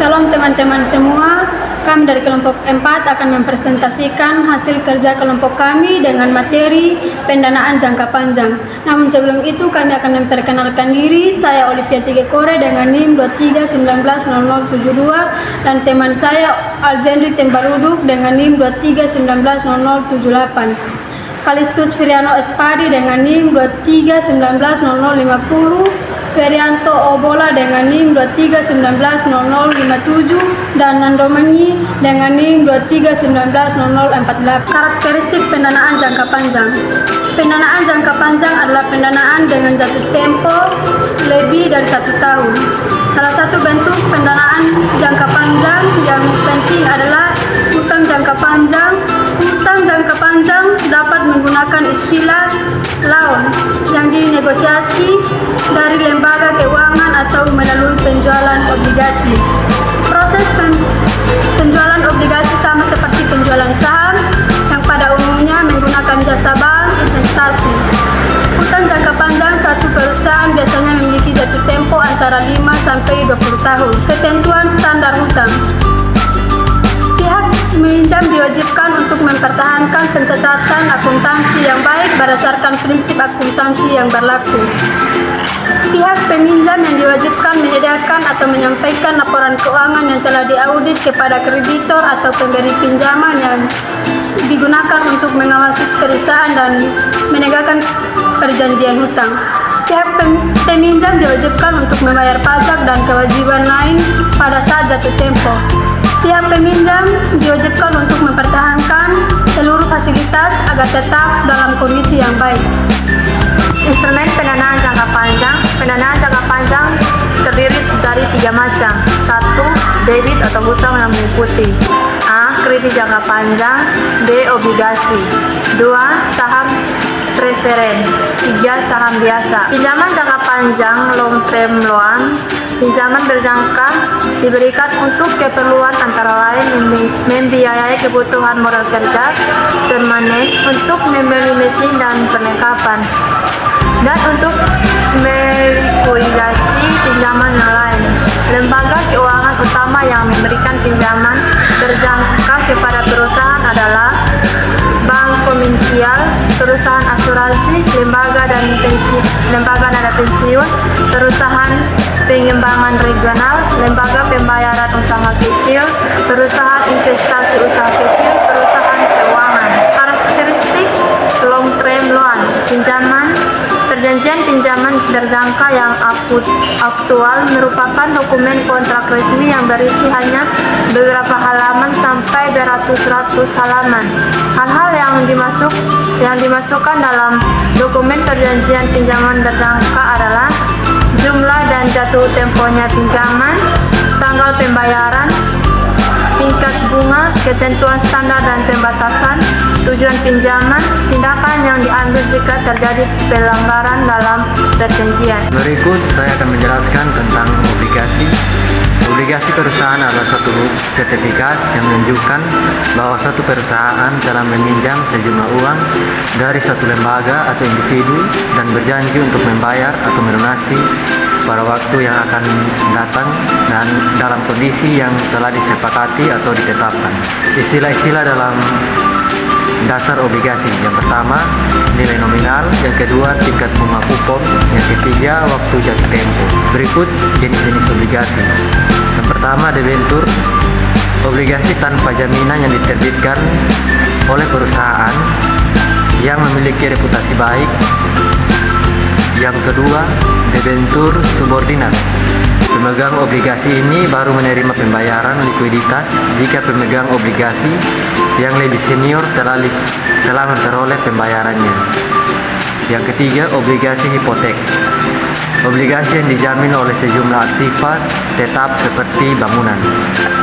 Salam teman-teman semua, kami dari kelompok 4 akan mempresentasikan hasil kerja kelompok kami dengan materi pendanaan jangka panjang. Namun sebelum itu kami akan memperkenalkan diri. Saya Olivia Tigekore dengan NIM 23190072 dan teman saya Aljendri Tembaluduk dengan NIM 23190078. Kalistus Firiano Espadi dengan NIM 23190050, Ferianto Obola dengan NIM 23190057 dan Nandomenyi dengan NIM 23190048. Karakteristik pendanaan jangka panjang. Pendanaan jangka panjang adalah pendanaan dengan jatuh tempo lebih dari 1 tahun. Salah satu bentuk pendanaan jangka panjang yang penting adalah utang jangka panjang. Utang jangka panjang dapat menggunakan istilah loan yang dinegosiasi dari lembaga keuangan atau melalui penjualan obligasi. Proses penjualan obligasi sama seperti penjualan saham yang pada umumnya menggunakan jasa bank investasi. Utang jangka panjang satu perusahaan biasanya memiliki jatuh tempo antara 5 sampai 20 tahun. Ketentuan standar hutang. Pihak meminjam diwajibkan untuk mempertahankan pencatatan akuntansi yang baik berdasarkan prinsip akuntansi yang berlaku. Pihak peminjam yang diwajibkan menyediakan atau menyampaikan laporan keuangan yang telah diaudit kepada kreditor atau pemberi pinjaman yang digunakan untuk mengawasi perusahaan dan menegakkan perjanjian hutang. Pihak peminjam diwajibkan untuk membayar pajak dan kewajiban lain pada saat jatuh tempo. Pihak peminjam diwajibkan untuk mempertahankan seluruh fasilitas agar tetap dalam kondisi yang baik. Instrumen pendanaan jangka panjang. Pendanaan jangka panjang terdiri dari 3 macam. 1. Debit atau hutang yang mengikuti. A. Kredit jangka panjang. B. Obligasi. 2. Saham preferen. 3. Saham biasa. Pinjaman jangka panjang long term loan. Pinjaman berjangka diberikan untuk keperluan antara lain membiayai kebutuhan modal kerja permanen, untuk membeli mesin dan perlengkapan, dan untuk melikuidasi pinjaman yang lain. Lembaga keuangan utama yang memberikan pinjaman berjangka kepada perusahaan adalah bank komersial, perusahaan asuransi, lembaga dana pensiun, perusahaan pengembangan regional, lembaga pembayaran usaha kecil, perusahaan investasi usaha kecil, perusahaan keuangan. Karakteristik long term loan. Perjanjian pinjaman berjangka yang aktual merupakan dokumen kontrak resmi yang berisi hanya beberapa halaman sampai beratus-ratus halaman. Hal-hal yang dimasukkan dalam dokumen perjanjian pinjaman berjangka adalah jumlah dan jatuh temponya pinjaman, tanggal pembayaran, tingkat bunga, ketentuan standar dan pembatasan, tujuan pinjaman, tindakan yang diambil jika terjadi pelanggaran dalam perjanjian. Berikut saya akan menjelaskan tentang obligasi. Obligasi perusahaan adalah suatu sertifikat yang menunjukkan bahwa suatu perusahaan telah meminjam sejumlah uang dari suatu lembaga atau individu dan berjanji untuk membayar atau melunasi pada waktu yang akan datang dan dalam kondisi yang telah disepakati atau ditetapkan. Istilah-istilah dalam dasar obligasi. Yang pertama, nilai nominal. Yang kedua, tingkat bunga kupon. Yang ketiga, waktu jatuh tempo. Berikut jenis-jenis obligasi. Yang pertama, debentur. Obligasi tanpa jaminan yang diterbitkan oleh perusahaan yang memiliki reputasi baik. Yang kedua, debentur subordinat. Pemegang obligasi ini baru menerima pembayaran likuiditas jika pemegang obligasi yang lebih senior telah memperoleh pembayarannya. Yang ketiga, obligasi hipotek. Obligasi yang dijamin oleh sejumlah aktiva tetap seperti bangunan.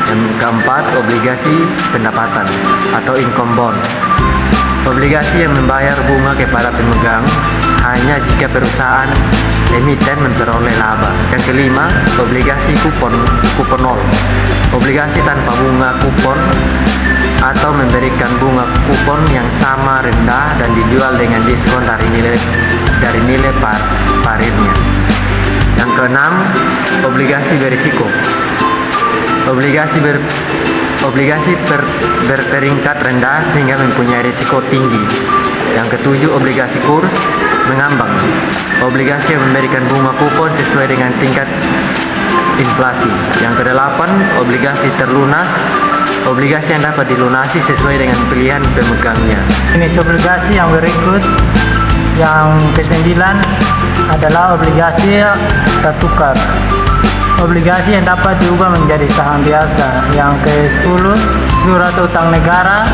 Yang keempat, obligasi pendapatan atau income bond. Obligasi yang membayar bunga kepada pemegang hanya jika perusahaan emiten memperoleh laba. Yang kelima, obligasi kupon nol. Obligasi tanpa bunga kupon atau memberikan bunga kupon yang sama rendah dan dijual dengan diskon dari nilai parirnya. Yang keenam, obligasi berisiko. Berperingkat rendah sehingga mempunyai risiko tinggi. Yang ketujuh, obligasi kurs mengambang. Obligasi yang memberikan bunga kupon sesuai dengan tingkat inflasi. Yang kedelapan, obligasi terlunas. Obligasi yang dapat dilunasi sesuai dengan pilihan pemegangnya. Jenis obligasi yang berikut. Yang kesembilan adalah obligasi tertukar. Obligasi yang dapat diubah menjadi saham biasa. Yang ke-10, surat utang negara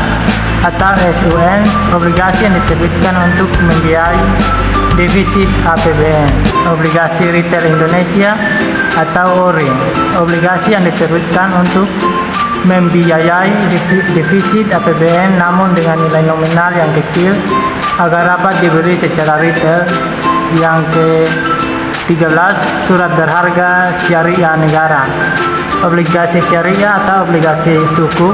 atau SUN, obligasi yang diterbitkan untuk membiayai defisit APBN. Obligasi retail Indonesia atau ORI, obligasi yang diterbitkan untuk membiayai defisit APBN namun dengan nilai nominal yang kecil agar dapat diberi secara retail. Yang ke-13, surat berharga syariah negara. Obligasi syariah atau obligasi sukuk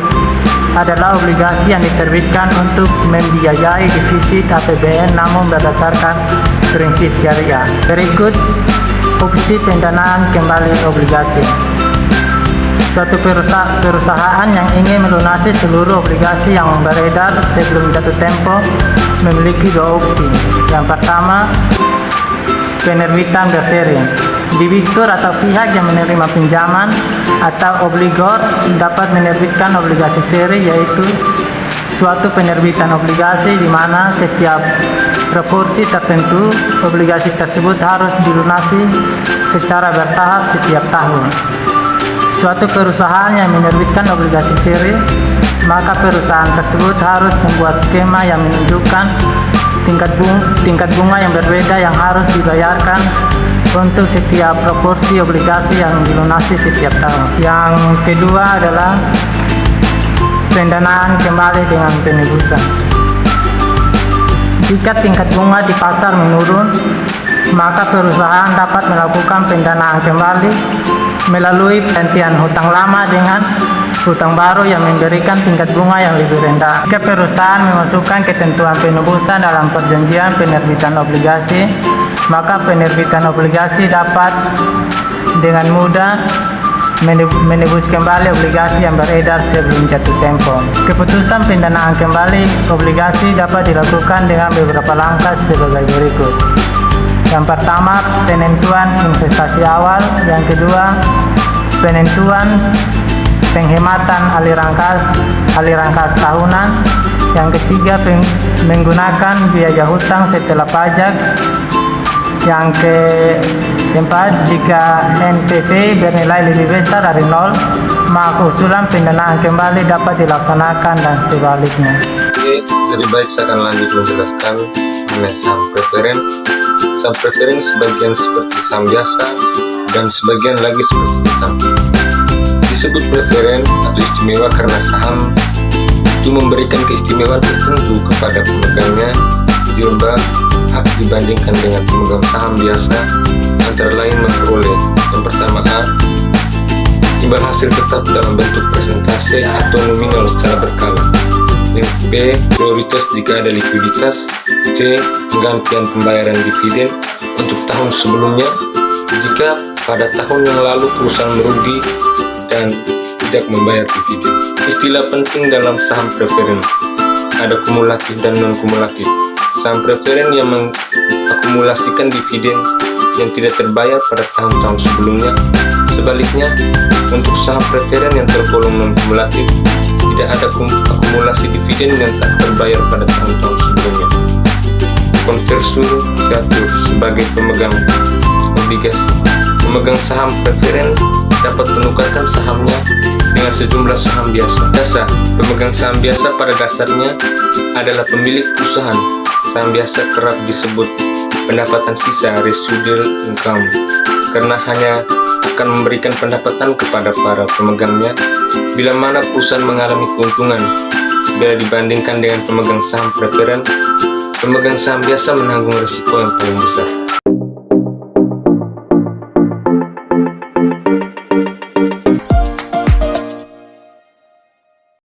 adalah obligasi yang diterbitkan untuk membiayai defisit APBN namun berdasarkan prinsip syariah. Berikut opsi pendanaan kembali obligasi. Suatu perusahaan yang ingin melunasi seluruh obligasi yang beredar sebelum jatuh tempo memiliki dua opsi. Yang pertama, penerbitan berseri. Debitur atau pihak yang menerima pinjaman atau obligor dapat menerbitkan obligasi seri, yaitu suatu penerbitan obligasi di mana setiap proporsi tertentu obligasi tersebut harus dilunasi secara bertahap setiap tahun. Suatu perusahaan yang menerbitkan obligasi seri, maka perusahaan tersebut harus membuat skema yang menunjukkan tingkat bunga yang berbeda yang harus dibayarkan untuk setiap proporsi obligasi yang dilunasi setiap tahun. Yang kedua adalah pendanaan kembali dengan penebusan. Jika tingkat bunga di pasar menurun, maka perusahaan dapat melakukan pendanaan kembali melalui penggantian hutang lama dengan hutang baru yang memberikan tingkat bunga yang lebih rendah. Jika perusahaan memasukkan ketentuan penebusan dalam perjanjian penerbitan obligasi, maka penerbitan obligasi dapat dengan mudah menebus kembali obligasi yang beredar sebelum jatuh tempo. Keputusan pendanaan kembali obligasi dapat dilakukan dengan beberapa langkah sebagai berikut. Yang pertama, penentuan investasi awal. Yang kedua, penentuan penghematan aliran kas tahunan. Yang ketiga, menggunakan biaya hutang setelah pajak. Yang keempat, jika NPV bernilai lebih besar dari 0, maka usulan pendanaan kembali dapat dilaksanakan dan sebaliknya. Oke, lebih baik saya akan lanjut menjelaskan mengenai saham preferen. Saham preferen sebagian seperti saham biasa dan sebagian lagi seperti hutang. Disebut preferen atau istimewa karena saham itu memberikan keistimewaan tertentu kepada pemegangnya, ditambah hak dibandingkan dengan pemegang saham biasa, antara lain memperoleh yang pertama A, imbal hasil tetap dalam bentuk persentase atau nominal secara berkala. B, prioritas jika ada likuiditas. C, penggantian pembayaran dividen untuk tahun sebelumnya jika pada tahun yang lalu perusahaan merugi dan tidak membayar dividen. Istilah penting dalam saham preferen ada kumulatif dan non kumulatif. Saham preferen yang mengakumulasikan dividen yang tidak terbayar pada tahun-tahun sebelumnya. Sebaliknya, untuk saham preferen yang tergolong non kumulatif, tidak ada akumulasi dividen yang tak terbayar pada tahun-tahun sebelumnya. Konversur diatur sebagai pemegang obligasi. Pemegang saham preferen dapat menukarkan sahamnya dengan sejumlah saham biasa. Pemegang saham biasa pada dasarnya adalah pemilik perusahaan. Saham biasa kerap disebut pendapatan sisa residual income karena hanya akan memberikan pendapatan kepada para pemegangnya bila mana perusahaan mengalami keuntungan. Bila dibandingkan dengan pemegang saham preferen, pemegang saham biasa menanggung risiko yang paling besar.